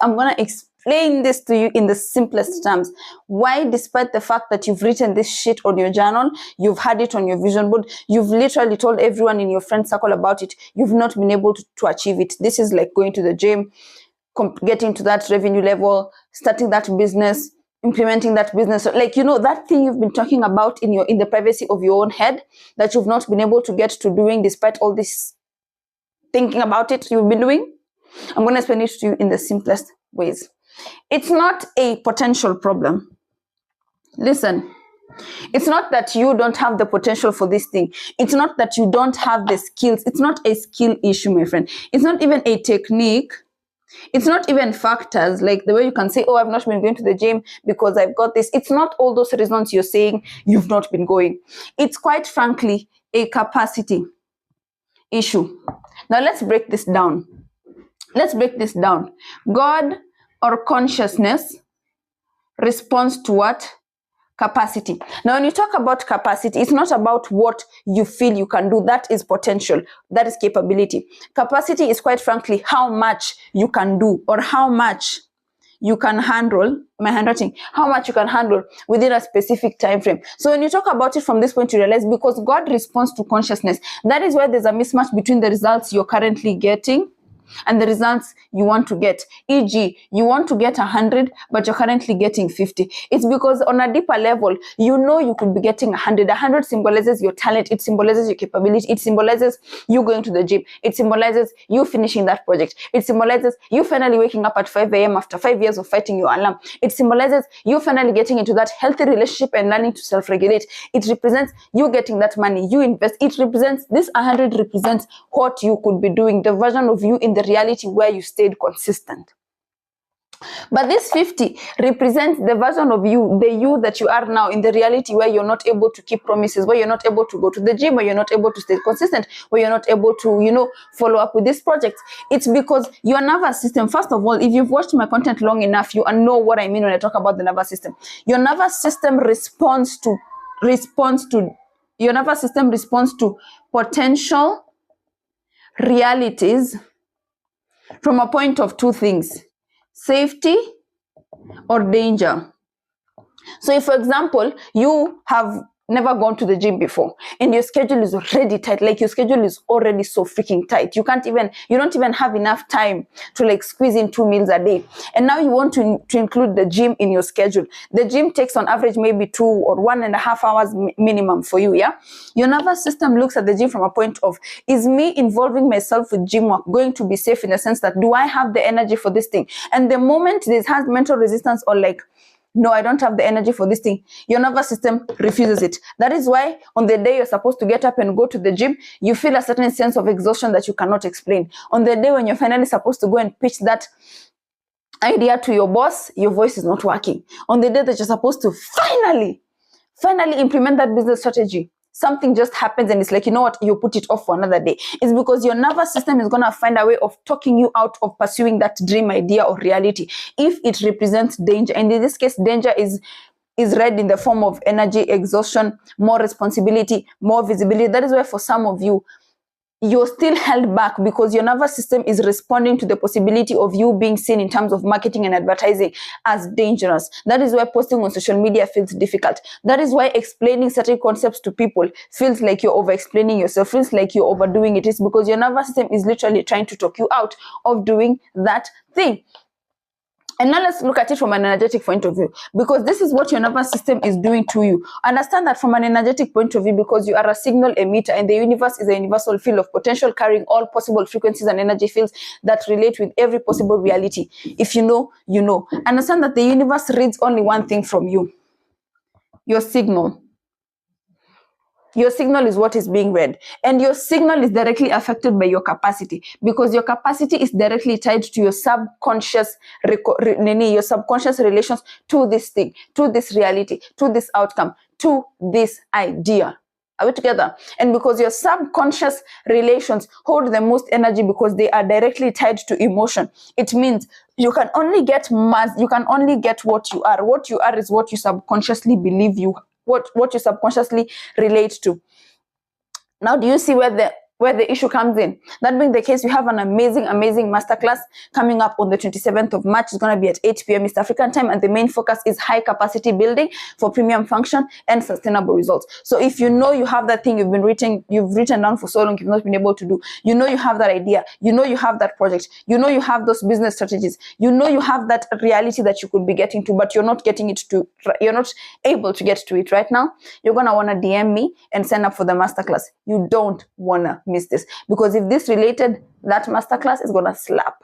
I'm going to explain this to you in the simplest terms. Why, despite the fact that you've written this shit on your journal, you've had it on your vision board, you've literally told everyone in your friend circle about it, you've not been able to achieve it. This is like going to the gym, getting to that revenue level, starting that business, implementing that business, like, you know, that thing you've been talking about in the privacy of your own head that you've not been able to get to doing despite all this thinking about it you've been doing. I'm going to explain it to you in the simplest ways. It's not a potential problem. Listen, it's not that you don't have the potential for this thing. It's not that you don't have the skills. It's not a skill issue, my friend. It's not even a technique. It's not even factors like the way you can say, oh, I've not been going to the gym because I've got this. It's not all those reasons you're saying you've not been going. It's quite frankly a capacity issue. Now let's break this down. God or consciousness responds to what? Capacity. Now, when you talk about capacity, it's not about what you feel you can do. That is potential. That is capability. Capacity is quite frankly how much you can do or how much you can handle. My handwriting. How much you can handle within a specific time frame. So when you talk about it from this point, you realize because God responds to consciousness, that is why there's a mismatch between the results you're currently getting and the results you want to get. E.g., you want to get 100, but you're currently getting 50. It's because on a deeper level, you know you could be getting 100. 100 symbolizes your talent. It symbolizes your capability. It symbolizes you going to the gym. It symbolizes you finishing that project. It symbolizes you finally waking up at 5 a.m. after 5 years of fighting your alarm. It symbolizes you finally getting into that healthy relationship and learning to self-regulate. It represents you getting that money. You invest. It represents, this 100 represents what you could be doing, the version of you in the reality where you stayed consistent. But this 50 represents the version of you, the you that you are now in the reality where you're not able to keep promises, where you're not able to go to the gym, where you're not able to stay consistent, where you're not able to, you know, follow up with this project. It's because your nervous system, first of all, if you've watched my content long enough, you know what I mean when I talk about the nervous system. Your nervous system responds to potential realities from a point of two things: safety or danger. So if, for example, you have never gone to the gym before and your schedule is already tight, like your schedule is already so freaking tight, you don't even have enough time to like squeeze in 2 meals a day, and now you want to include the gym in your schedule. The gym takes on average maybe 2 or 1.5 hours minimum for you. Yeah, your nervous system looks at the gym from a point of, is me involving myself with gym work going to be safe, in the sense that, do I have the energy for this thing? And the moment this has mental resistance or like, no, I don't have the energy for this thing, your nervous system refuses it. That is why on the day you're supposed to get up and go to the gym, you feel a certain sense of exhaustion that you cannot explain. On the day when you're finally supposed to go and pitch that idea to your boss, your voice is not working. On the day that you're supposed to finally implement that business strategy, something just happens and it's like, you know what, you put it off for another day. It's because your nervous system is going to find a way of talking you out of pursuing that dream idea or reality if it represents danger. And in this case, danger is read in the form of energy, exhaustion, more responsibility, more visibility. That is why for some of you, you're still held back because your nervous system is responding to the possibility of you being seen in terms of marketing and advertising as dangerous. That is why posting on social media feels difficult. That is why explaining certain concepts to people feels like you're over-explaining yourself, feels like you're overdoing it. It's because your nervous system is literally trying to talk you out of doing that thing. And now let's look at it from an energetic point of view, because this is what your nervous system is doing to you. Understand that from an energetic point of view, because you are a signal emitter and the universe is a universal field of potential carrying all possible frequencies and energy fields that relate with every possible reality. If you know, you know. Understand that the universe reads only one thing from you: your signal. Your signal is what is being read, and your signal is directly affected by your capacity, because your capacity is directly tied to your subconscious relations to this thing, to this reality, to this outcome, to this idea. Are we together? And because your subconscious relations hold the most energy because they are directly tied to emotion, it means you can only get what you are. What you are is what you subconsciously believe you, what you subconsciously relate to. Now, do you see where where the issue comes in. That being the case, we have an amazing masterclass coming up on the 27th of March. It's going to be at 8 p.m. East African time, and the main focus is high capacity building for premium function and sustainable results. So if you know you have that thing you've written down for so long, you've not been able to do, you know you have that idea, you know you have that project, you know you have those business strategies, you know you have that reality that you could be getting to, but you're not able to get to it right now, you're going to want to DM me and sign up for the masterclass. You don't want to miss this, because if this related, that masterclass is going to slap.